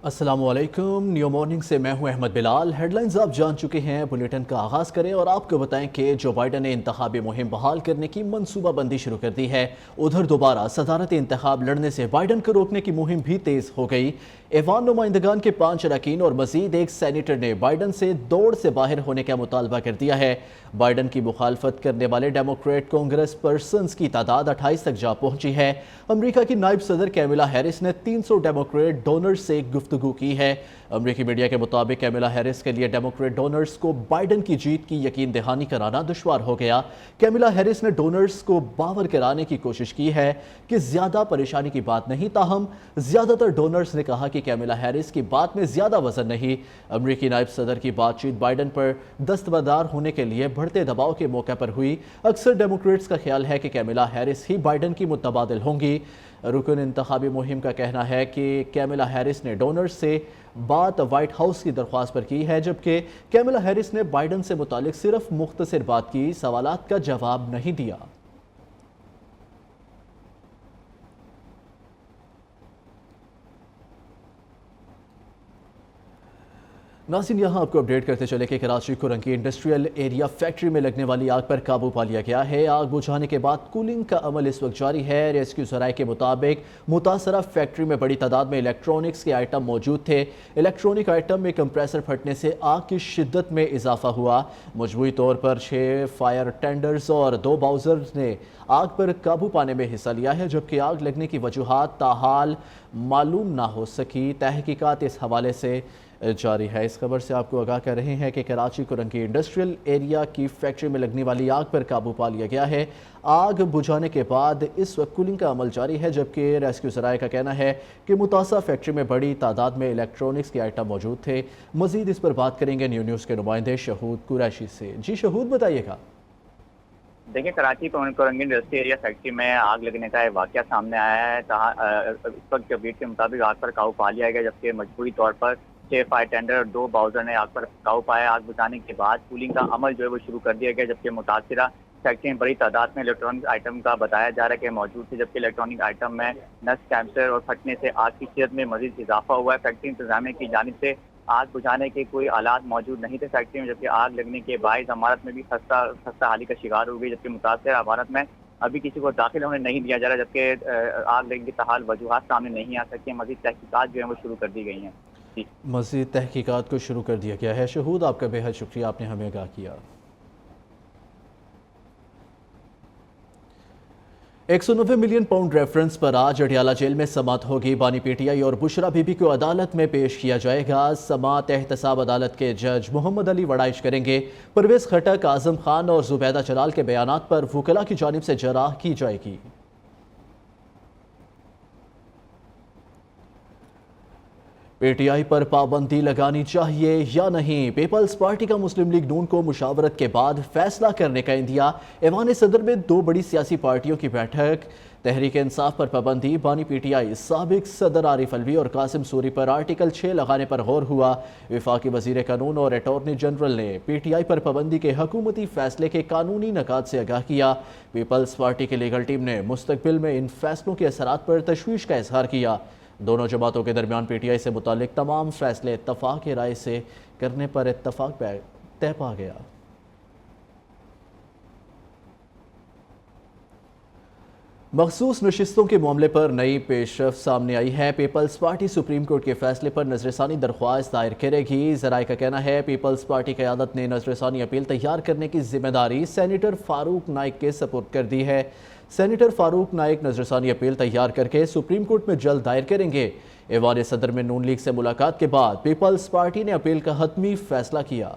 السلام علیکم، new morning سے میں ہوں احمد بلال۔ ہیڈ لائنز آپ جان چکے ہیں، بلیٹن کا آغاز کریں اور آپ کو بتائیں کہ جو بائیڈن نے انتخابی مہم بحال کرنے کی منصوبہ بندی شروع کر دی ہے۔ ادھر دوبارہ صدارتی انتخاب لڑنے سے بائیڈن کو روکنے کی مہم بھی تیز ہو گئی۔ ایوان نمائندگان کے 5 اراکین اور مزید ایک سینیٹر نے بائیڈن سے دوڑ سے باہر ہونے کا مطالبہ کر دیا ہے۔ بائیڈن کی مخالفت کرنے والے ڈیموکریٹ کانگریس پرسنز کی تعداد 28 تک جا پہنچی ہے۔ امریکہ کی نائب صدر کیملا ہیرس نے 300 ڈیموکریٹ ڈونرز سے گفتگو کی ہے۔ امریکی میڈیا کے مطابق کیملا ہیرس کے لیے ڈیموکریٹ ڈونرز کو بائیڈن کی جیت کی یقین دہانی کرانا دشوار ہو گیا۔ کیملا ہیرس نے ڈونرز کو باور کرانے کی کوشش کی ہے کہ زیادہ پریشانی کی بات نہیں، تاہم زیادہ تر ڈونرز نے کہا کہ کیملا ہیرس کی بات میں زیادہ وزن نہیں۔ امریکی نائب صدر کی بات چیت بائیڈن پر دستبردار ہونے کے لیے بڑھتے دباؤ کے موقع پر ہوئی۔ اکثر ڈیموکریٹس کا خیال ہے کہ کیملا ہیرس ہی بائیڈن کی متبادل ہوں گی۔ رکن انتخابی مہم کا کہنا ہے کہ کیملا ہیرس نے ڈونرز سے بات وائٹ ہاؤس کی درخواست پر کی ہے، جبکہ کیملا ہیرس نے بائیڈن سے متعلق صرف مختصر بات کی، سوالات کا جواب نہیں دیا۔ ناظرین، یہاں آپ کو اپڈیٹ کرتے چلے کہ Karachi Korangi industrial area factory میں لگنے والی آگ پر قابو پا لیا گیا ہے۔ آگ بجھانے کے بعد کولنگ کا عمل اس وقت جاری ہے۔ ریسکیو ذرائع کے مطابق متاثرہ فیکٹری میں بڑی تعداد میں الیکٹرانکس کے آئٹم موجود تھے۔ الیکٹرانک آئٹم میں کمپریسر پھٹنے سے آگ کی شدت میں اضافہ ہوا۔ مجموعی طور پر 6 فائر ٹینڈرز اور 2 باؤزرز نے آگ پر قابو پانے میں حصہ لیا ہے، جبکہ آگ لگنے کی وجوہات تاحال معلوم نہ ہو سکی۔ تحقیقات اس حوالے سے جاری ہے۔ اس خبر سے آپ کو آگاہ کر رہے ہیں کہ کراچی کورنگی انڈسٹریل ایریا کی فیکٹری میں لگنے والی آگ پر قابو پا لیا گیا ہے۔ آگ بجھانے کے بعد اس وقت کولنگ کا عمل جاری ہے، جبکہ ریسکیو ذرائع کا کہنا ہے کہ متاثرہ فیکٹری میں بڑی تعداد میں الیکٹرانکس کے آئٹم موجود تھے۔ مزید اس پر بات کریں گے نیوز کے نمائندے شہود قریشی سے۔ جی شہود، بتائیے گا۔ دیکھیں، Karachi Korangi industry area factory میں آگ لگنے کا واقعہ سامنے آیا ہے۔ اس وقت اپڈیٹ کے مطابق آگ پر قابو پا لیا گیا، جبکہ مجموعی طور پر 6 فائر ٹینڈر اور 2 باؤزر نے آگ پر قابو پایا۔ آگ بجھانے کے بعد کولنگ کا عمل جو ہے وہ شروع کر دیا گیا، جبکہ متاثرہ فیکٹری میں بڑی تعداد میں الیکٹرانک آئٹم کا بتایا جا رہا ہے کہ موجود تھے، جبکہ الیکٹرانک آئٹم میں نس کینسر اور پھٹنے سے آگ کی شدت میں مزید اضافہ ہوا ہے۔ فیکٹری انتظامیہ کی جانب سے آگ بجھانے کے کوئی آلات موجود نہیں تھے فیکٹری میں، جبکہ آگ لگنے کے باعث عمارت میں بھی خستہ حالی کا شکار ہو گئی، جبکہ متاثرہ عمارت میں ابھی کسی کو داخل ہونے نہیں دیا جا رہا، جبکہ آگ لگنے کی تاحال وجوہات سامنے نہیں آ سکتی۔ مزید تحقیقات جو ہیں وہ شروع کر دی گئی ہیں۔ مزید تحقیقات کو شروع کر دیا گیا ہے۔ شہود، آپ کا بے حد شکریہ، آپ نے ہمیں آگاہ کیا۔ 190 ملین پاؤنڈ ریفرنس پر آج اڈیالہ جیل میں سماعت ہوگی۔ بانی پی ٹی آئی اور بشرا بی بی کو عدالت میں پیش کیا جائے گا۔ سماعت احتساب عدالت کے جج محمد علی وڑائچ کریں گے۔ پرویز خٹک، اعظم خان اور زبیدہ جلال کے بیانات پر وکلاء کی جانب سے جرح کی جائے گی۔ پی ٹی آئی پر پابندی لگانی چاہیے یا نہیں؟ پیپلز پارٹی کا مسلم لیگ نون کو مشاورت کے بعد فیصلہ کرنے کا اندیا۔ ایوان صدر میں 2 بڑی سیاسی پارٹیوں کی بیٹھک۔ تحریک انصاف پر پابندی، بانی پی ٹی آئی سابق صدر عارف الوی اور قاسم سوری پر آرٹیکل 6 لگانے پر غور ہوا۔ وفاقی وزیر قانون اور اٹارنی جنرل نے پی ٹی آئی پر پابندی کے حکومتی فیصلے کے قانونی نکات سے آگاہ کیا۔ پیپلز پارٹی کی لیگل ٹیم نے مستقبل میں ان فیصلوں کے اثرات پر تشویش کا اظہار کیا۔ دونوں جماعتوں کے درمیان پی ٹی آئی سے متعلق تمام فیصلے اتفاق رائے سے کرنے پر اتفاق طے پا گیا۔ مخصوص نشستوں کے معاملے پر نئی پیش رفت سامنے آئی ہے۔ پیپلز پارٹی سپریم کورٹ کے فیصلے پر نظر ثانی درخواست دائر کرے گی۔ ذرائع کا کہنا ہے پیپلز پارٹی قیادت نے نظر ثانی اپیل تیار کرنے کی ذمہ داری سینیٹر فاروق نائک کے سپرد کر دی ہے۔ سینیٹر فاروق نائک نظر ثانی اپیل تیار کر کے سپریم کورٹ میں جلد دائر کریں گے۔ ایوان صدر میں نون لیگ سے ملاقات کے بعد پیپلز پارٹی نے اپیل کا حتمی فیصلہ کیا۔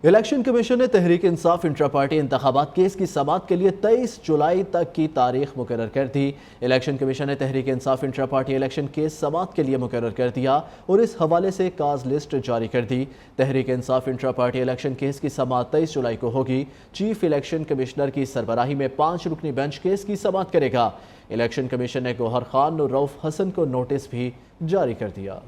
الیکشن کمیشن نے تحریک انصاف انٹرا پارٹی انتخابات کیس کی سماعت کے لیے 23 جولائی تک کی تاریخ مقرر کر دی۔ الیکشن کمیشن نے Tehreek Insaf intra party election case سماعت کے لیے مقرر کر دیا اور اس حوالے سے کاز لسٹ جاری کر دی۔ Tehreek Insaf intra party election case کی سماعت 23 جولائی کو ہوگی۔ چیف الیکشن کمشنر کی سربراہی میں 5 رکنی بینچ کیس کی سماعت کرے گا۔ الیکشن کمیشن نے گوہر خان اور رؤف حسن کو نوٹس بھی جاری کر دیا۔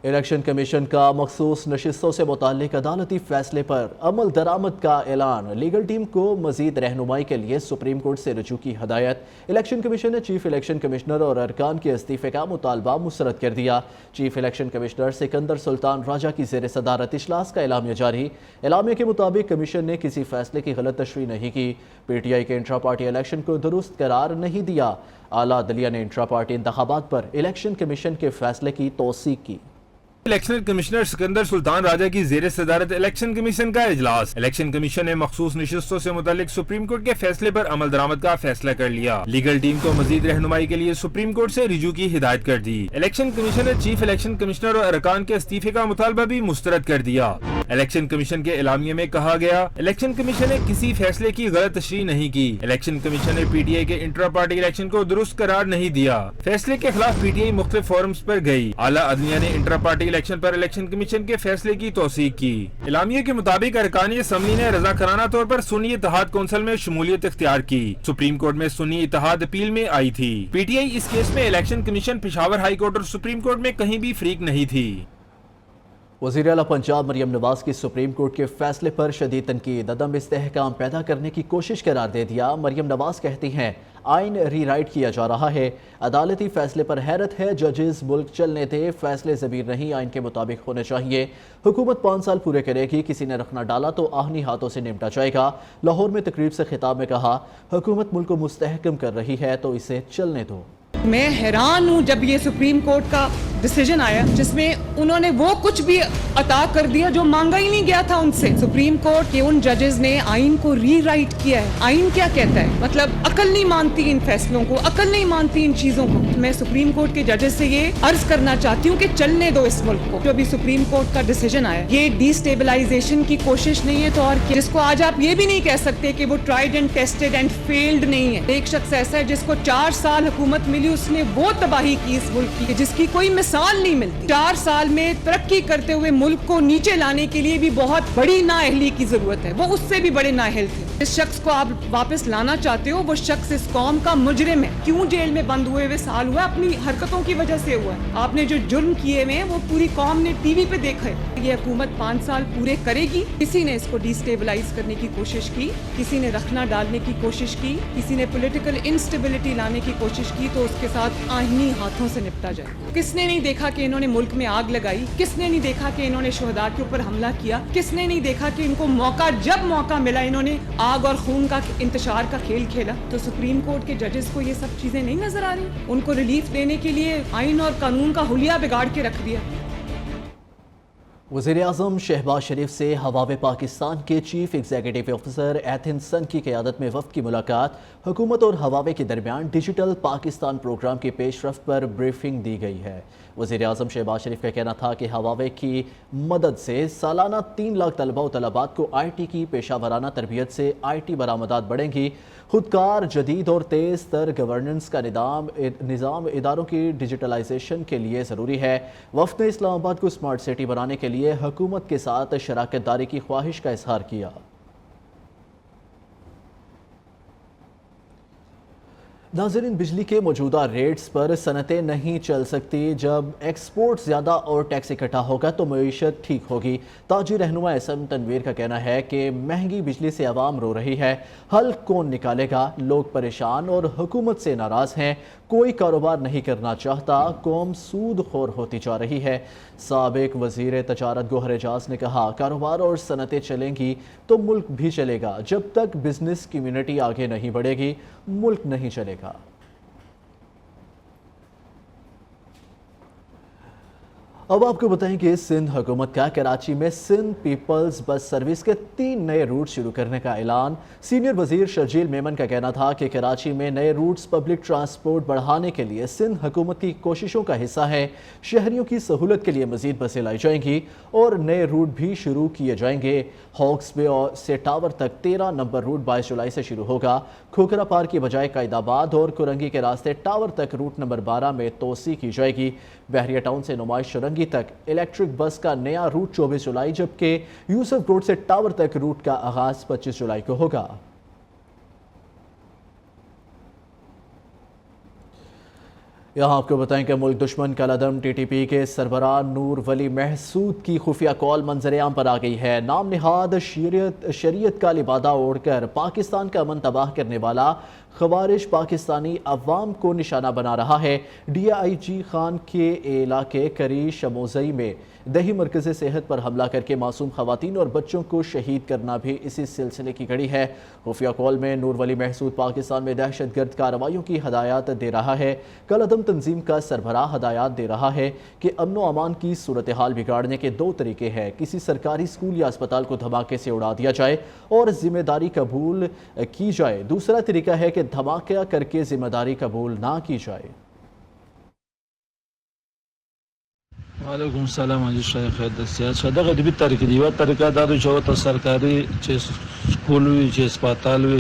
الیکشن کمیشن کا مخصوص نشستوں سے متعلق عدالتی فیصلے پر عمل درآمد کا اعلان، لیگل ٹیم کو مزید رہنمائی کے لیے سپریم کورٹ سے رجوع کی ہدایت۔ الیکشن کمیشن نے چیف الیکشن کمشنر اور ارکان کے استعفے کا مطالبہ مسترد کر دیا۔ چیف الیکشن کمشنر سکندر سلطان راجہ کی زیر صدارت اجلاس کا اعلامیہ جاری۔ اعلامیہ کے مطابق کمیشن نے کسی فیصلے کی غلط تشریح نہیں کی، پی ٹی آئی کے انٹرا پارٹی الیکشن کو درست قرار نہیں دیا۔ اعلیٰ عدلیہ نے انٹرا پارٹی انتخابات پر الیکشن کمیشن کے فیصلے کی توثیق کی۔ الیکشن کمشنر سکندر سلطان راجہ کی زیر صدارت الیکشن کمیشن کا اجلاس۔ الیکشن کمیشن نے مخصوص نشستوں سے متعلق سپریم کورٹ کے فیصلے پر عمل درآمد کا فیصلہ کر لیا۔ لیگل ٹیم کو مزید رہنمائی کے لیے سپریم کورٹ سے رجوع کی ہدایت کر دی۔ الیکشن کمیشن نے چیف الیکشن کمشنر اور ارکان کے استعفے کا مطالبہ بھی مسترد کر دیا۔ الیکشن کمیشن کے اعلامیے میں کہا گیا، الیکشن کمیشن نے کسی فیصلے کی غلط تشریح نہیں کی۔ الیکشن کمیشن نے پی ٹی آئی کے انٹرا پارٹی الیکشن کو درست قرار نہیں دیا۔ فیصلے کے خلاف پی ٹی آئی مختلف فورمز پر گئی۔ اعلیٰ عدلیہ نے انٹرا پارٹی الیکشن پر الیکشن کمیشن کے فیصلے کی توثیق کی۔ اعلامیے کے مطابق ارکانی اسمبلی نے رضاکارانہ طور پر سنی اتحاد کونسل میں شمولیت اختیار کی۔ سپریم کورٹ میں سنی اتحاد اپیل میں آئی تھی۔ پی ٹی آئی اس کیس میں election commission, Peshawar high court اور سپریم کورٹ میں کہیں بھی فریق نہیں تھی۔ وزیر اعلیٰ پنجاب مریم نواز کی سپریم کورٹ کے فیصلے پر شدید تنقید، عدم استحکام پیدا کرنے کی کوشش قرار دے دیا۔ مریم نواز کہتی ہیں آئین ری رائٹ کیا جا رہا ہے، عدالتی فیصلے پر حیرت ہے، ججز ملک چلنے دے، فیصلے ضمیر نہیں آئین کے مطابق ہونے چاہیے۔ حکومت 5 سال پورے کرے گی، کسی نے رکھنا ڈالا تو آہنی ہاتھوں سے نمٹا جائے گا۔ لاہور میں تقریب سے خطاب میں کہا حکومت ملک کو مستحکم کر رہی ہے تو اسے چلنے دو۔ میں حیران ہوں جب یہ سپریم کورٹ کا ڈیسیجن آیا جس میں انہوں نے وہ کچھ بھی عطا کر دیا جو مانگا ہی نہیں گیا تھا ان سے۔ سپریم کورٹ کے ان ججز نے آئین کو ری رائٹ کیا ہے۔ آئین کیا کہتا ہے؟ مطلب عقل نہیں مانتی ان فیصلوں کو، عقل نہیں مانتی ان چیزوں کو۔ میں سپریم کورٹ کے ججز سے یہ عرض کرنا چاہتی ہوں کہ چلنے دو اس ملک کو۔ جو ابھی سپریم کورٹ کا ڈیسیجن آیا یہ ڈی اسٹیبلائزیشن کی کوشش نہیں ہے تو اور کیا؟ جس کو آج آپ یہ بھی نہیں کہہ سکتے کہ وہ tried and tested and field نہیں ہے۔ ایک شخص ایسا ہے جس کو 4 سال حکومت ملی، اس نے وہ تباہی کی اس ملک کی جس کی کوئی مثال نہیں ملتی۔ 4 سال میں ترقی کرتے ہوئے ملک کو نیچے لانے کے لیے بھی بہت بڑی نااہلی کی ضرورت ہے، وہ اس سے بھی بڑے نااہل تھے۔ جس شخص کو آپ واپس لانا چاہتے ہو وہ شخص اس قوم کا مجرم ہے۔ کیوں جیل میں بند ہوئے سال ہوا؟ اپنی حرکتوں کی وجہ سے ہوا ہے۔ آپ نے جو جرم کیے ہوئے ہیں وہ پوری قوم نے ٹی وی پہ دیکھا ہے۔ یہ حکومت 5 سال پورے کرے گی۔ کسی نے اس کو ڈی اسٹیبلائز کرنے کی کوشش کی، کسی نے رکھنا ڈالنے کی کوشش کی، کسی نے پولیٹیکل انسٹیبلٹی لانے کی کوشش کی تو اس کے ساتھ آئینی ہاتھوں سے نپٹا جائے۔ کس نے نہیں دیکھا کہ انہوں نے ملک میں آگ لگائی؟ کس نے نہیں دیکھا کہ انہوں نے شہداء کے اوپر حملہ کیا؟ کس نے نہیں دیکھا کہ ان کو جب موقع ملا انہوں نے آگ اور خون کا انتشار کا کھیل کھیلا؟ تو سپریم کورٹ کے ججز کو یہ سب چیزیں نہیں نظر آ رہی؟ ان کو ریلیف دینے کے لیے آئین اور قانون کا حلیہ بگاڑ کے رکھ دیا۔ وزیر اعظم شہباز شریف سے ہواوے پاکستان کے چیف ایگزیکٹو آفیسر ایتھنسن کی قیادت میں وفد کی ملاقات۔ حکومت اور ہواوے کے درمیان ڈیجیٹل پاکستان پروگرام کی پیش رفت پر بریفنگ دی گئی ہے۔ وزیر اعظم شہباز شریف کا کہنا تھا کہ ہواوے کی مدد سے سالانہ 3 لاکھ طلبہ و طالبات کو آئی ٹی کی پیشہ ورانہ تربیت سے آئی ٹی برآمدات بڑھیں گی۔ خودکار، جدید اور تیز تر گورننس کا نظام اداروں کی ڈیجیٹلائزیشن کے لیے ضروری ہے۔ وفد نے اسلام آباد کو اسمارٹ سٹی بنانے کے لیے حکومت کے ساتھ شراکت داری کی خواہش کا اظہار کیا۔ ناظرین، بجلی کے موجودہ ریٹس پر صنعتیں نہیں چل سکتی۔ جب ایکسپورٹ زیادہ اور ٹیکس اکٹھا ہوگا تو معیشت ٹھیک ہوگی۔ تاجر رہنما احسن تنویر کا کہنا ہے کہ مہنگی بجلی سے عوام رو رہی ہے، حل کون نکالے گا؟ لوگ پریشان اور حکومت سے ناراض ہیں، کوئی کاروبار نہیں کرنا چاہتا، قوم سود خور ہوتی جا رہی ہے۔ سابق وزیر تجارت گوہر اعجاز نے کہا کاروبار اور صنعتیں چلیں گی تو ملک بھی چلے گا، جب تک بزنس کمیونٹی آگے نہیں بڑھے گی ملک نہیں چلے گا۔ اب آپ کو بتائیں کہ سندھ حکومت کا کراچی میں سندھ پیپلز بس سروس کے 3 نئے روٹ شروع کرنے کا اعلان۔ سینئر وزیر شرجیل میمن کا کہنا تھا کہ کراچی میں نئے روٹس پبلک ٹرانسپورٹ بڑھانے کے لیے سندھ حکومت کی کوششوں کا حصہ ہے۔ شہریوں کی سہولت کے لیے مزید بسیں لائی جائیں گی اور نئے روٹ بھی شروع کیے جائیں گے۔ ہاکس بے سے ٹاور تک 13 نمبر روٹ 22 جولائی سے شروع ہوگا۔ کھوکھرا پار کی بجائے قائد آباد اور کرنگی کے راستے ٹاور تک روٹ نمبر 12 میں توسیع کی جائے گی۔ بحریہ ٹاؤن سے نمائش شرنگی تک الیکٹرک بس کا نیا روٹ 24 جولائی جبکہ یوسف روڈ سے ٹاور تک روٹ کا آغاز 25 جولائی کو ہوگا۔ यहाँ आपको बताएं कि मुल्क दुश्मन कलअदम TTP के सरबराह नूर वली महसूद की खुफिया कॉल मंजरेआम पर आ गई है। नाम निहाद शरीयत का लिबादा ओढ़कर पाकिस्तान का अमन तबाह करने वाला खवारिज पाकिस्तानी अवाम को निशाना बना रहा है। DIG खान के इलाके करी शमोजई में दही मरकज़ सेहत पर हमला करके मासूम खवातीन और बच्चों को शहीद करना भी इसी सिलसिले की कड़ी है। खुफिया कॉल में नूर वली महसूद पाकिस्तान में दहशत गर्द कार्रवाइयों की हदायत दे रहा है। कलअदम तंजीम का सरबराह हदायत दे रहा है कि अमन व अमान की सूरत हाल बिगाड़ने के दो तरीके हैं, किसी सरकारी स्कूल या अस्पताल को धमाके से उड़ा दिया जाए और जिम्मेदारी कबूल की जाए, दूसरा तरीका है कि धमाका करके जिम्मेदारी कबूल ना की जाए। वालेकुम सलाम हाजी शेख दसिया सदक दबी तरीके दीवा तरीका दादू जो तो सरकारी चे स्कूल वी चे अस्पताल वी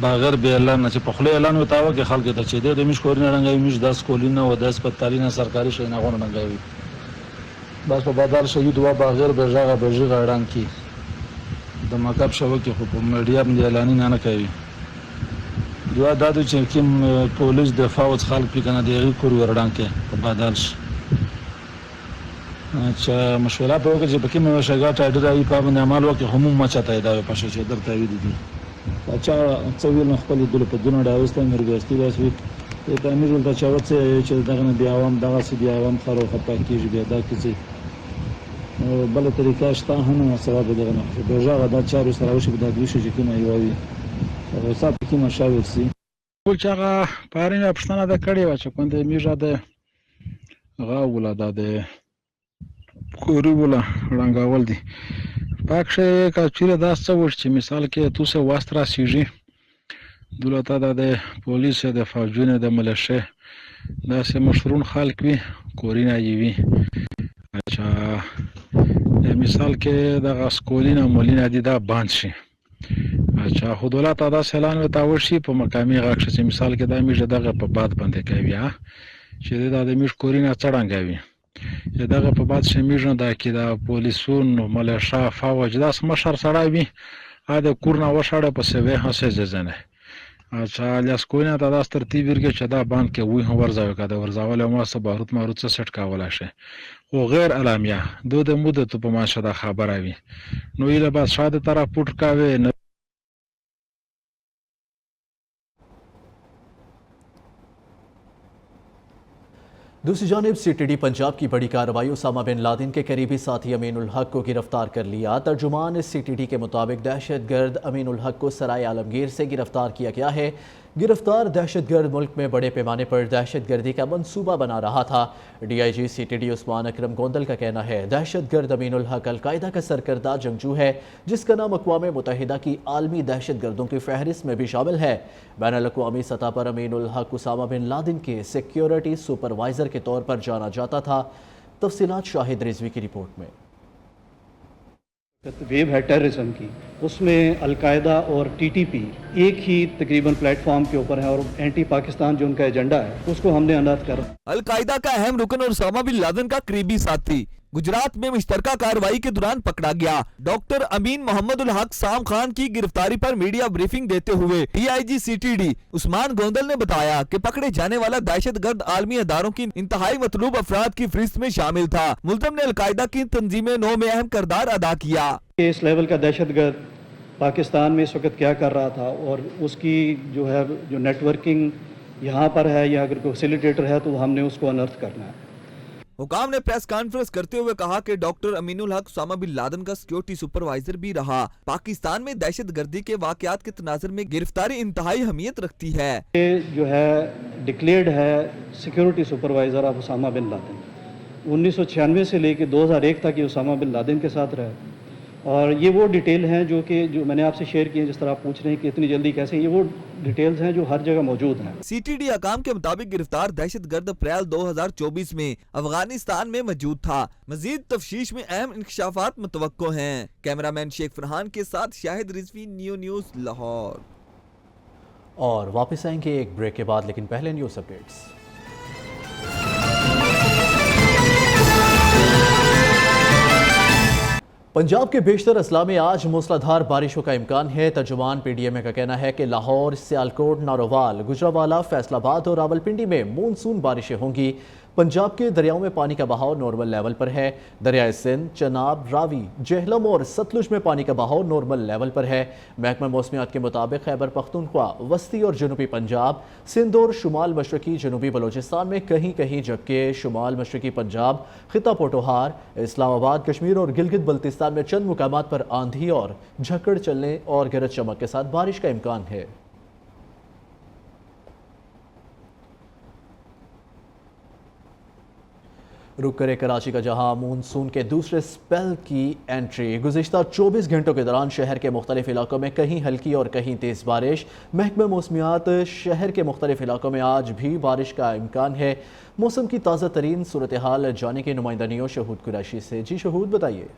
बागर बेला न चे पखले ऐलान बतावा के खाल के तचे दे मिश कोरिना रंगाई मिश 10 कोलिना व 10 अस्पतालिना सरकारी शैना कोन रंगाई बस په بدل شهید و باغر بجغه اعلان کی د مکتب شبکې خو په میډیا باندې اعلان نه کوي دوا دادو چې کوم پولیس دفاع او خلک په کنه دیغه کور ورډان کې په بدل اچھا مشوره په وکړه چې پکې مې شګه ټایډر ای په باندې عمل وکړي همون ما چاته دا په شې درته وی دي اچھا څویل نه خپل دله په دونه ډاوسته مرګستی واسوي ته امیر ولته چاوت چې دغه نه بیا عوام دغه سي بیا عوام خرو خطا کیږي بیا دا کیږي بل طریقه شته هم سبب دغه نه بجاغه دا چارو سره وشي د دوی شي کې نه یووي او صاحب کې مشاور سي ټول چاغه پارینه پښتنه د کړي و چې کوم د میژه د غاوله د کوری ولا رنگاول دي پاکشه کچره دا څه وش چې مثال کې تو سه واسترا سیږي دولت د پولیس د فوجونه د ملشه دا سه مشرون خلک وي کورینا یوي اچھا مثال کې د غسکولینا مولینا دي دا باند شي اچھا خو دولت دا اعلان وتاو شي په مقامي غاښ چې مثال کې دا میژه دغه په باد باندې کوي چې دا د میژ کورینا څړنګوي دغه په بعد شمیژن دا کې دا پولیسون ملشه فوج دا مشر سره وي ا د کورنا وشاړه په سوي هسه ځنه اچھا لاس کوینه دا د ترتیب ورګه چې دا باند کې وې ورځاو کده ورځاول مو سه باروت ماروت څه سټ کاولا شي او غیر الامیه دو د مدته په ماشه دا خبره وي نو یله بعد شاده طرف پټ کاوي दूसरी जानिब CTD पंजाब की बड़ी कार्रवाई उसामा बिन लादेन के करीबी साथी अमीन उल हक को गिरफ्तार कर लिया। तर्जुमान CTD के मुताबिक दहशत गर्द अमीन उल हक को सराय आलमगीर से गिरफ्तार किया गया है। गिरफ्तार दहशत गर्द मुल्क में बड़े पैमाने पर दहशत गर्दी का मंसूबा बना रहा था। DIG CTD उस्मान अकरम गोंदल का कहना है दहशत गर्द अमीन उल हक अलकायदा का सरकर्दा जंगजू है जिसका नाम अक़वाम मुत्तहिदा की आलमी दहशत गर्दों की फहरिस्त में भी शामिल है। बैनुल अक़वामी सतह पर अमीन उल हक उसामा बिन लादेन के सिक्योरिटी सुपरवाइज़र के तौर पर जाना जाता था। तफसीलात शाहिद रिजवी की रिपोर्ट में। वेव है टेररिज्म की, उसमें अलकायदा और TTP एक ही तकरीबन प्लेटफॉर्म के ऊपर है और एंटी पाकिस्तान जो उनका एजेंडा है उसको हमने अनर्थ कर अलकायदा का अहम रुकन और उसामा बिन लादेन का करीबी साथी गुजरात में मुश्तरका कार्रवाई के दौरान पकड़ा गया। डॉक्टर अमीन मोहम्मद उल हक साम खान की गिरफ्तारी पर मीडिया ब्रीफिंग देते हुए DIG CTD उस्मान गोंदल ने बताया कि पकड़े जाने वाला दहशत गर्द आलमी अदारों की इंतहाई मतलूब अफराद की फहरिस्त में शामिल था। मुल्ज़म ने अलकायदा की तंजीम नौ में अहम किरदार अदा किया। इस लेवल का दहशत गर्द पाकिस्तान में इस वक्त क्या कर रहा था और उसकी जो है जो नेटवर्किंग यहाँ पर है या अगर कोई फैसिलिटेटर है तो हमने उसको अनर्थ करना है। हुकाम ने प्रेस कॉन्फ्रेंस करते हुए कहा कि डॉक्टर अमीनुल हक उसामा बिन लादेन का सिक्योरिटी सुपरवाइजर भी रहा। पाकिस्तान में दहशत गर्दी के वाकयात के तनाजुर में गिरफ्तारी इंतहाई अहमियत रखती है। ये जो है डिक्लेयर्ड है security supervisor of Osama bin Laden. 1996 से लेकर 2001 तक ये उसामा बिन लादेन के साथ रहे और ये वो डिटेल हैं जो मैंने आपसे शेयर किए, जिस तरह आप पूछ रहे हैं कि इतनी जल्दी कैसे, ये वो डिटेल्स हैं जो हर जगह मौजूद हैं। CTD हकाम के मुताबिक गिरफ्तार दहशत गर्द अप्रैल 2024 में अफगानिस्तान में मौजूद था। मजीद तफ्तीश में अहम इंकशाफात मुतवक्को हैं। कैमरामैन शेख फरहान के साथ शाहिद रिजवी, न्यू न्यूज़ लाहौर। और वापस आएंगे एक ब्रेक के बाद, लेकिन पहले न्यूज़ अपडेट्स। पंजाब के बेशतर अजला में आज मूसलाधार बारिशों का इम्कान है। तर्जुमान PDMA का कहना है कि लाहौर, सियालकोट, नारोवाल, गुजरावाला, फैसलाबाद और रावलपिंडी में मानसून बारिशें होंगी। पंजाब के दरियाओं में पानी का बहाव नॉर्मल लेवल पर है। दरियाए सिंध, चनाब, रावी, जेहलम और सतलुज में पानी का बहाव नॉर्मल लेवल पर है। महकमा मौसमियात के मुताबिक खैबर पख्तूनख्वा, वस्ती और जनूबी पंजाब, सिंध और शुमाल मशरकी जनूबी बलोचिस्तान में कहीं कहीं, जबकि शुमाल मशरकी पंजाब, खिता पोटोहार, इस्लामाबाद, कश्मीर और गिलगित बल्तिस्तान में चंद मुकामात पर आंधी और झक्कड़ चलने और गरज चमक के साथ बारिश का इम्कान है। रुक करे कराची का, जहां मानसून के दूसरे स्पेल की एंट्री। गुज़िश्ता 24 घंटों के दौरान शहर के मुख्तलिफ इलाकों में कहीं हल्की और कहीं तेज़ बारिश। महकमा मौसमियात शहर के मुख्तलिफ इलाकों में आज भी बारिश का इम्कान है। मौसम की ताज़ा तरीन सूरत हाल जाने की नुमाइंदा न्यूज़ शहूद कुरैशी से। जी शहूद, बताइए।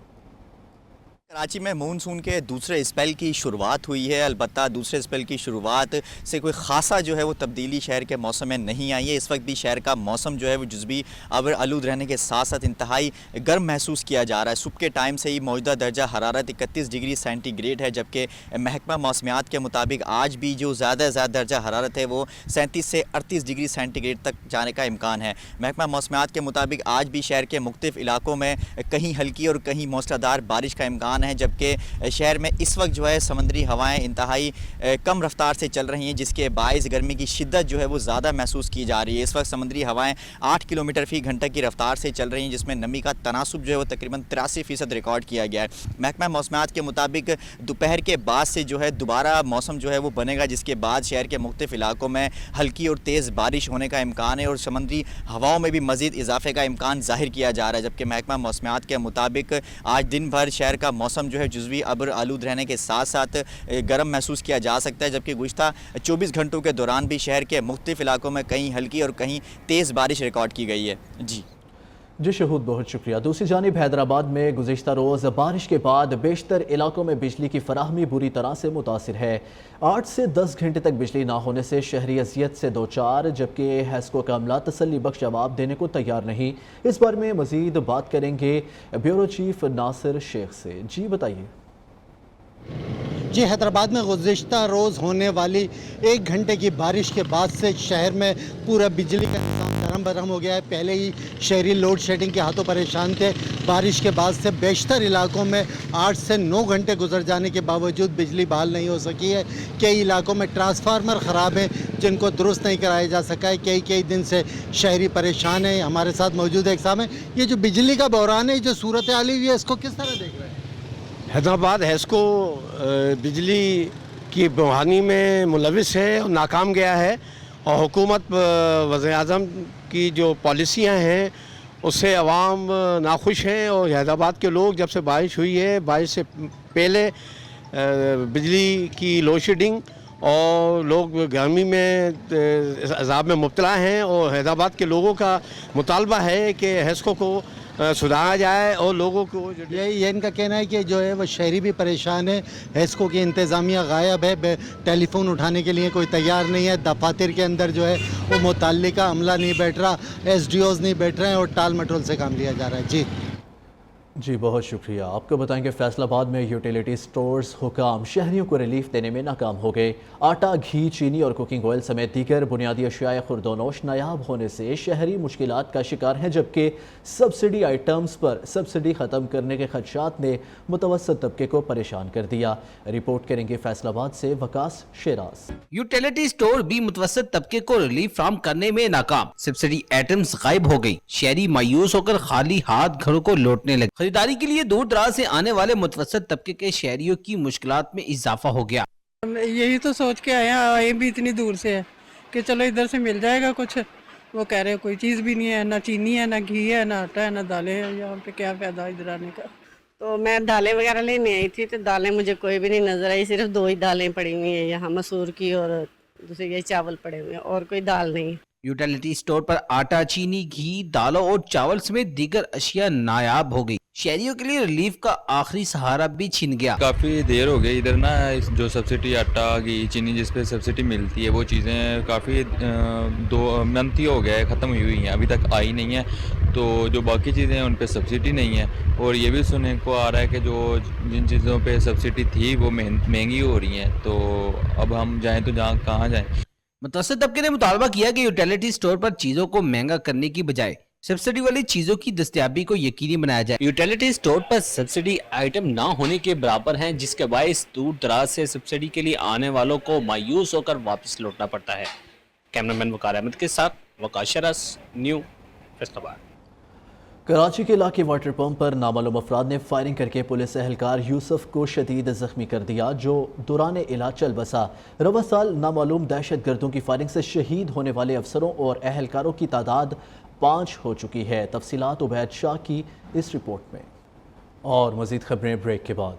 कराची में मानसून के दूसरे स्पेल की शुरुआत हुई है। अलबत्ता दूसरे स्पेल की शुरुआत से कोई ख़ासा जो है वो तब्दीली शहर के मौसम में नहीं आई है। इस वक्त भी शहर का मौसम जो है वो जुज़वी अबर आलूद रहने के साथ साथ इंतहाई गर्म महसूस किया जा रहा है। सुबह के टाइम से ही मौजूदा दर्जा हरारत 31 डिग्री सेंटीग्रेड है, जबकि महकमा मौसमियात के मुताबिक आज भी जो ज़्यादा से ज़्यादा दर्जा हरारत है वो 37 से 38 डिग्री सेंटीग्रेड तक जाने का इम्कान है। महकमा मौसमियात के मुताबिक आज भी शहर के मुख्तलिफ इलाकों में कहीं हल्की और कहीं मूसलाधार बारिश का इम्कान है, जबकि शहर में इस वक्त जो है समंदरी हवाएं इंतहाई कम रफ्तार से चल रही हैं, जिसके बायस गर्मी की शिद्दत जो है वो ज़्यादा महसूस की जा रही है। इस वक्त समंदरी हवाएं 8 किलोमीटर फ़ी घंटा की रफ्तार से चल रही हैं, जिसमें नमी का तनासुब जो है वो तकरीबन 83% रिकॉर्ड किया गया है। महकमा मौसमियात के मुताबिक दोपहर के बाद से जो है दोबारा मौसम जो है वो बनेगा, जिसके बाद शहर के मुख्तलिफ इलाकों में हल्की और तेज़ बारिश होने का इम्कान है और समंदरी हवाओं में भी मज़ीद इजाफे का इम्कान ज़ाहिर किया जा रहा है। जबकि महकमा मौसमियात के मुताबिक आज दिन भर शहर का मौसम जो है जुज़वी अबर आलूद रहने के साथ साथ गर्म महसूस किया जा सकता है, जबकि गुज़िश्ता 24 घंटों के दौरान भी शहर के मुख्तलिफ इलाकों में कहीं हल्की और कहीं तेज़ बारिश रिकॉर्ड की गई है। जी शहूद, बहुत शुक्रिया। दूसरी जानिब हैदराबाद में गुज़िश्ता रोज़ बारिश के बाद बेशतर इलाकों में बिजली की फराहमी बुरी तरह से मुतासिर है। 8 से 10 घंटे तक बिजली ना होने से शहरी अजियत से दो चार, जबकि हैस्को का अमला तसल्ली बख्श जवाब देने को तैयार नहीं। इस बारे में मज़ीद बात करेंगे ब्यूरो चीफ नासिर शेख से। जी बताइए। जी, हैदराबाद में गुज़िश्ता रोज़ होने वाली 1 घंटे की बारिश के बाद से शहर में पूरा बिजली का निज़ाम नरम बरम हो गया है। पहले ही शहरी लोड शेडिंग के हाथों परेशान थे। बारिश के बाद से बेशतर इलाकों में 8 से 9 घंटे गुजर जाने के बावजूद बिजली बहाल नहीं हो सकी है। कई इलाकों में ट्रांसफार्मर ख़राब हैं जिनको दुरुस्त नहीं कराया जा सका है। कई दिन से शहरी परेशान हैं। हमारे साथ मौजूद है एक साहब हैं। ये जो बिजली का बहरान है, जो सूरत हाल हुई है, इसको किस तरह देख रहे हैं? हैदराबाद हैस्को बिजली की बहानी में मुलविस है और नाकाम गया है, और हुकूमत वज़ीर-ए-आज़म की जो पॉलिसियां हैं उससे अवाम नाखुश हैं। और हैदराबाद के लोग जब से बारिश हुई है, बारिश से पहले बिजली की लोड शेडिंग और लोग गर्मी में अज़ाब में मुब्तला हैं, और हैदराबाद के लोगों का मुतालबा है कि हैस्को को सुधारा जाए और लोगों को ये इनका कहना है कि जो है वो शहरी भी परेशान है। हैस्को की इंतज़ामिया गायब है, टेलीफोन उठाने के लिए कोई तैयार नहीं है। दफातर के अंदर जो है वो मुतल्लिका अमला नहीं बैठ रहा, SDOs नहीं बैठ रहे हैं और टाल मटोल से काम लिया जा रहा है। जी बहुत शुक्रिया। आपको बताएंगे फैसलाबाद में यूटिलिटी स्टोर्स हुकाम शहरियों को रिलीफ देने में नाकाम हो गए। आटा, घी, चीनी और कुकिंग ऑयल समेत दीगर बुनियादी अशियाए खुर्दोनोश नायाब होने से शहरी मुश्किलात का शिकार हैं, जबकि सब्सिडी आइटम्स पर सब्सिडी ख़त्म करने के खदशात ने मुतवस्सित तबके को परेशान कर दिया। रिपोर्ट करेंगे फैसलाबाद से वकास शेराज। यूटिलिटी स्टोर भी मुतवस्सित तबके को रिलीफ फ्राहम करने में नाकाम। सब्सिडी आइटम्स गायब हो गई। शहरी मायूस होकर खाली हाथ घरों को लौटने लगे। खरीदारी के लिए दूर दराज से आने वाले मुतवस्सित तबके के शहरियों की मुश्किलात में इजाफा हो गया। यही तो सोच के आए भी इतनी दूर से है कि चलो इधर से मिल जाएगा कुछ। वो कह रहे हैं कोई चीज़ भी नहीं है, ना चीनी है, ना घी है, ना आटा है, ना दालें हैं। यहाँ पे क्या फायदा इधर आने का। तो मैं दालें वगैरह लेने आई थी, तो दालें मुझे कोई भी नहीं नजर आई। सिर्फ 2 ही दालें पड़ी हुई हैं यहाँ, मसूर की और दूसरी ये चावल पड़े हुए हैं, और कोई दाल नहीं। यूटिलिटी स्टोर पर आटा, चीनी, घी, दालों और चावल समेत दीगर अशिया नायाब हो गई। शहरियों के लिए रिलीफ का आखिरी सहारा भी छिन गया। काफ़ी देर हो गई इधर ना, जो सब्सिडी आटा, घी, चीनी जिस पे सब्सिडी मिलती है वो चीज़ें काफ़ी 2 मंथ ही हो गया है, ख़त्म हुई हैं, अभी तक आई नहीं है। तो जो बाकी चीज़ें हैं उन पे सब्सिडी नहीं है, और ये भी सुनने को आ रहा है कि जो जिन चीज़ों पे सब्सिडी थी वो महंगी हो रही हैं। तो अब हम जाएँ तो कहाँ जाएँ? मुतवस्सित तबके ने मुतालबा किया कि यूटिलिटी स्टोर पर चीजों को महंगा करने की बजाय सब्सिडी वाली चीजों की दस्तयाबी को यकीनी बनाया जाए। यूटिलिटी स्टोर पर सब्सिडी आइटम ना होने के बराबर हैं, जिसके बायस दूर दराज से सब्सिडी के लिए आने वालों को मायूस होकर वापस लौटना पड़ता है। कैमरामैन वकार अहमद के साथ वकाश शरस, न्यू फैसलाबाद। कराची के इलाके वाटर पंप पर नामालूम अफराद ने फायरिंग करके पुलिस एहलकार यूसुफ को शदीद जख्मी कर दिया, जो दौरान इलाज चल बसा। रवा साल नामालूम दहशत गर्दों की फायरिंग से शहीद होने वाले अफसरों और एहलकारों की तादाद 5 हो चुकी है। तफसीलात उबैद शाह की इस रिपोर्ट में। और मज़ीद खबरें ब्रेक के बाद।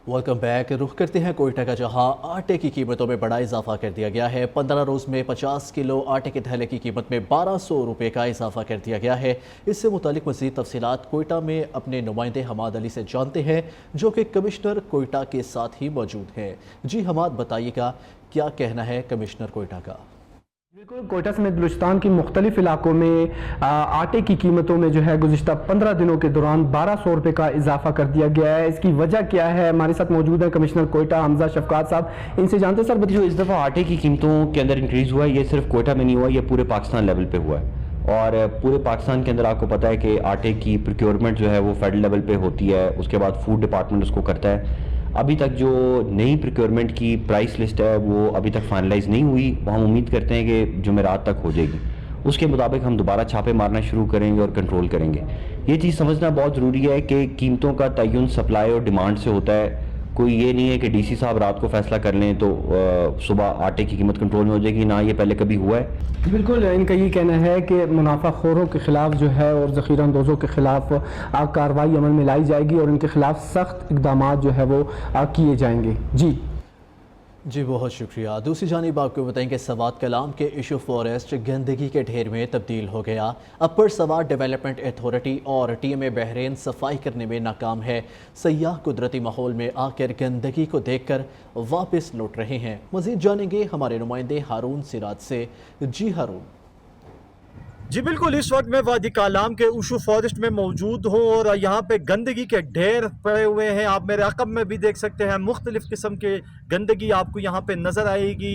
Welcome back. रुख करते हैं कोयटा का, जहां आटे की कीमतों में बड़ा इजाफा कर दिया गया है। 15 रोज़ में 50 किलो आटे के थैले की कीमत में 1200 रुपये का इजाफा कर दिया गया है। इससे मुतालिक मज़ीद तफसीलात कोयटा में अपने नुमाइंदे हमाद अली से जानते हैं, जो कि कमिश्नर कोयटा के साथ ही मौजूद हैं। जी हमाद, बताइएगा क्या कहना है कमिश्नर कोयटा का? बिल्कुल, कोयटा समेत बलूचिस्तान की मुख्तलिफ इलाकों में आटे की कीमतों में जो है गुज़िश्ता 15 दिनों के दौरान 1200 रुपये का इजाफा कर दिया गया है। इसकी वजह क्या है? हमारे साथ मौजूद है कमिश्नर कोयटा हमजा शफकात साहब, इनसे जानते हैं। सर बताइए, जो इस दफ़ा आटे की कीमतों के अंदर इंक्रीज़ हुआ है, ये सिर्फ कोयटा में नहीं हुआ, ये पूरे पाकिस्तान लेवल पे हुआ है। और पूरे पाकिस्तान के अंदर आपको पता है कि आटे की प्रोक्योरमेंट जो है वो फेडरल लेवल पे होती है, उसके बाद फूड डिपार्टमेंट उसको करता है। अभी तक जो नई प्रोक्योरमेंट की प्राइस लिस्ट है वो अभी तक फाइनलाइज नहीं हुई, वो हम उम्मीद करते हैं कि जुमेरात तक हो जाएगी। उसके मुताबिक हम दोबारा छापे मारना शुरू करेंगे और कंट्रोल करेंगे। ये चीज़ समझना बहुत ज़रूरी है कि कीमतों का तयन सप्लाई और डिमांड से होता है। कोई ये नहीं है कि डीसी साहब रात को फैसला कर लें तो सुबह आटे की कीमत कंट्रोल में हो जाएगी, ना ये पहले कभी हुआ है। बिल्कुल, इनका ये कहना है कि मुनाफाखोरों के खिलाफ जो है और ज़ख़ीरा अंदोज़ों के खिलाफ कार्रवाई अमल में लाई जाएगी और इनके खिलाफ सख्त इक़दाम जो है वो किए जाएंगे। जी बहुत शुक्रिया। दूसरी जानिब आपको बताएंगे सवात कलाम के इशू फॉरेस्ट गंदगी के ढेर में तब्दील हो गया। अपर सवात डेवलपमेंट अथॉरिटी और TMA बहरीन सफाई करने में नाकाम है। सयाह कुदरती माहौल में आकर गंदगी को देखकर वापस लौट रहे हैं। मज़ीद जानेंगे हमारे नुमाइंदे हारून सिराज से। जी हारून। जी बिल्कुल, इस वक्त मैं वादी कालाम के उशू फॉरेस्ट में मौजूद हूँ और यहाँ पे गंदगी के ढेर पड़े हुए हैं। आप मेरे अक़ब में भी देख सकते हैं, मुख्तलिफ़ किस्म के गंदगी आपको यहाँ पे नज़र आएगी।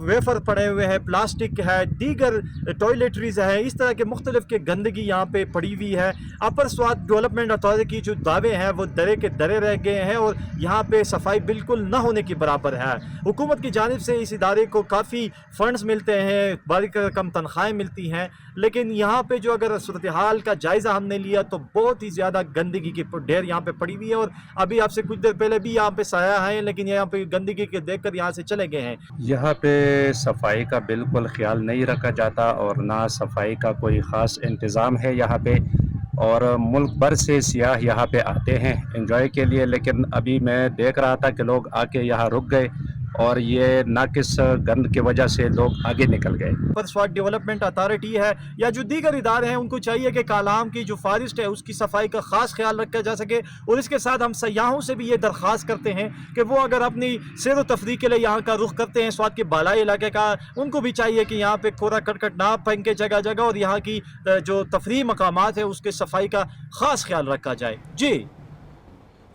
वेफर पड़े हुए हैं, प्लास्टिक है, दीगर टॉयलेटरीज है, इस तरह के मुख्तलिफ़ के गंदगी यहाँ पे पड़ी हुई है। अपर स्वात डेवलपमेंट अथॉरिटी की जो दावे हैं वो दरे के दरे रह गए हैं और यहाँ पे सफाई बिल्कुल न होने की बराबर है। हुकूमत की जानिब से इस इदारे को काफ़ी फ़ंड्स मिलते हैं, बड़ी रकम तनख्वाहें मिलती हैं, लेकिन यहाँ पे जो अगर सूरत हाल का जायज़ा हमने लिया तो बहुत ही ज़्यादा गंदगी की ढेर यहाँ पे पड़ी हुई है। और अभी आपसे कुछ देर पहले भी यहाँ पे साया है, लेकिन यहाँ पे गंदगी के देखकर यहाँ से चले गए हैं। यहाँ पे सफाई का बिल्कुल ख्याल नहीं रखा जाता और ना सफाई का कोई ख़ास इंतज़ाम है यहाँ पे। और मुल्क भर से सियाह यहाँ पे आते हैं एंजॉय के लिए, लेकिन अभी मैं देख रहा था कि लोग आके यहाँ रुक गए और ये नाकिस गंद की वजह से लोग आगे निकल गए। पर स्वाट डेवलपमेंट अथॉरिटी है या जो दीगर इदारे हैं, उनको चाहिए कि कालाम की जो फॉरेस्ट है उसकी सफाई का ख़ास ख्याल रखा जा सके। और इसके साथ हम सयाहों से भी ये दरख्वास्त करते हैं कि वो अगर अपनी सैर व तफरीह के लिए यहाँ का रुख करते हैं स्वात के बालाई इलाके का, उनको भी चाहिए कि यहाँ पे कूड़ा करकट ना फेंके जगह जगह और यहाँ की जो तफरीह मकामात है उसके सफाई का ख़ास ख्याल रखा जाए।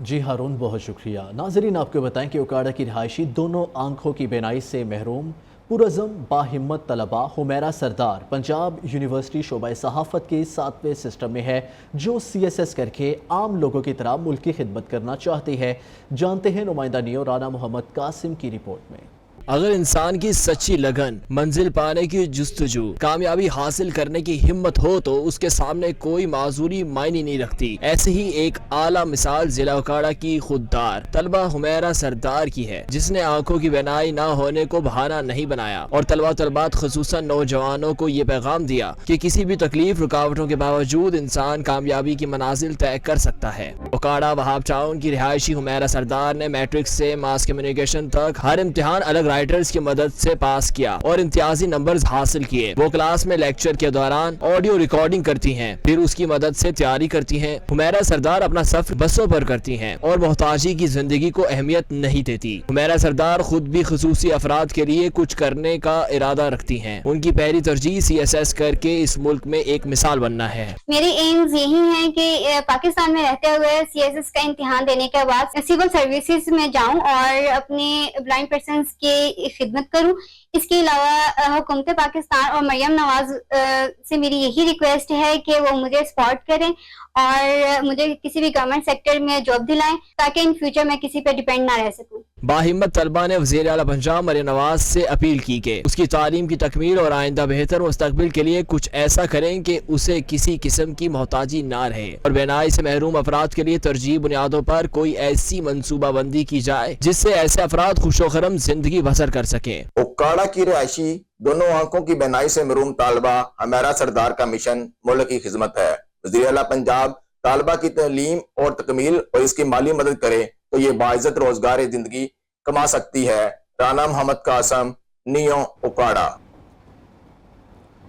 जी हारून, बहुत शुक्रिया। नाजरीन, आपको बताएं कि उकाड़ा की रिहायशी दोनों आंखों की बीनाई से महरूम पुरज़म बाहिम्मत तलबा हुमैरा सरदार पंजाब यूनिवर्सिटी शोबा सहाफ़त के 7वें सिस्टम में है, जो CSS करके आम लोगों की तरह मुल्क की खिदमत करना चाहती है। जानते हैं नुमाइंदा नियो राना मोहम्मद कासिम की रिपोर्ट में। अगर इंसान की सच्ची लगन, मंजिल पाने की जुस्तजू, कामयाबी हासिल करने की हिम्मत हो तो उसके सामने कोई माजूरी मायने नहीं रखती। ऐसे ही एक आला मिसाल जिला उकाड़ा की खुददार तलबा हुमैरा सरदार की है, जिसने आंखों की बीनाई ना होने को बहाना नहीं बनाया और तलबा तलबात खुसूसन नौजवानों को ये पैगाम दिया कि किसी भी तकलीफ रुकावटों के बावजूद इंसान कामयाबी की मनाजिल तय कर सकता है। उकाड़ा वहाब टाउन की रिहायशी हुमैरा सरदार ने मैट्रिक से मास कम्युनिकेशन तक हर इम्तिहान अलग رائٹرز کی مدد سے پاس کیا اور امتیازی نمبرز حاصل کیے۔ وہ کلاس میں لیکچر کے دوران آڈیو ریکارڈنگ کرتی ہیں، پھر اس کی مدد سے تیاری کرتی ہیں۔ حمیرہ سردار اپنا سفر بسوں پر کرتی ہیں اور محتاجی کی زندگی کو اہمیت نہیں دیتی۔ حمیرہ سردار خود بھی خصوصی افراد کے لیے کچھ کرنے کا ارادہ رکھتی ہیں۔ ان کی پہلی ترجیح CSS کر کے اس ملک میں ایک مثال بننا ہے۔ میری ایمز یہی ہیں کہ پاکستان میں رہتے ہوئے CSS کا امتحان دینے کے بعد سول سروسز میں جاؤں اور اپنے بلائنڈ پرسنز کی خدمت کروں۔ اس کے علاوہ حکومت پاکستان اور مریم نواز سے میری یہی ریکویسٹ ہے کہ وہ مجھے سپورٹ کریں اور مجھے کسی بھی گورنمنٹ سیکٹر میں جاب دلائیں تاکہ ان فیوچر میں کسی پہ ڈیپینڈ نہ رہ سکوں۔ باہمت طلبہ نے وزیر اعلیٰ پنجاب مریم نواز سے اپیل کی کہ اس کی تعلیم کی تکمیل اور آئندہ بہتر مستقبل کے لیے کچھ ایسا کریں کہ اسے کسی قسم کی محتاجی نہ رہے اور بینائی سے محروم افراد کے لیے ترجیحی بنیادوں پر کوئی ایسی منصوبہ بندی کی جائے جس سے ایسے افراد خوش و خرم زندگی بسر کر سکیں۔ اوکاڑا کی رہائشی دونوں آنکھوں کی بینائی سے محروم طالبہ حمیرہ سردار کا مشن ملک کی خدمت ہے۔ وزیر اعلیٰ پنجاب طالبہ کی تعلیم اور تکمیل اور اس کی مالی مدد کرے تو یہ باعزت روزگار زندگی کما سکتی ہے۔ رانا محمد قاسم، نیو، اوکاڑا۔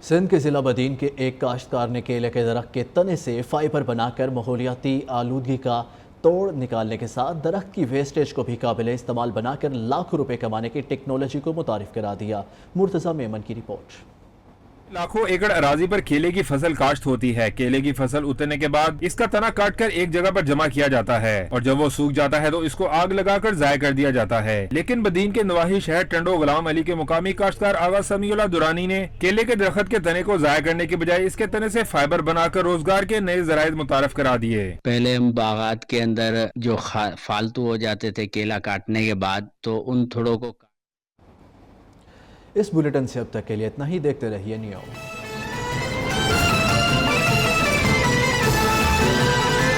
سندھ کے ضلع بدین کے ایک کاشتکار نے کیلے کے درخت کے تنے سے فائبر بنا کر ماحولیاتی آلودگی کا توڑ نکالنے کے ساتھ درخت کی ویسٹیج کو بھی قابل استعمال بنا کر لاکھوں روپے کمانے کی ٹیکنالوجی کو متعارف کرا دیا۔ مرتضی میمن کی رپورٹ۔ لاکھوں ایکڑ اراضی پر کیلے کی فصل کاشت ہوتی ہے۔ کیلے کی فصل اترنے کے بعد اس کا تنا کاٹ کر ایک جگہ پر جمع کیا جاتا ہے اور جب وہ سوکھ جاتا ہے تو اس کو آگ لگا کر ضائع کر دیا جاتا ہے۔ لیکن بدین کے نواحی شہر ٹنڈو غلام علی کے مقامی کاشتکار آغا سمیع اللہ دورانی نے کیلے کے درخت کے تنے کو ضائع کرنے کے بجائے اس کے تنے سے فائبر بنا کر روزگار کے نئے ذرائع متعارف کرا دیے۔ پہلے ہم باغات کے اندر جو فالتو ہو جاتے تھے کیلا کاٹنے کے بعد، تو ان تھوڑوں کو اس بلیٹن سے اب تک کے لیے اتنا ہی۔ دیکھتے رہیے نیو۔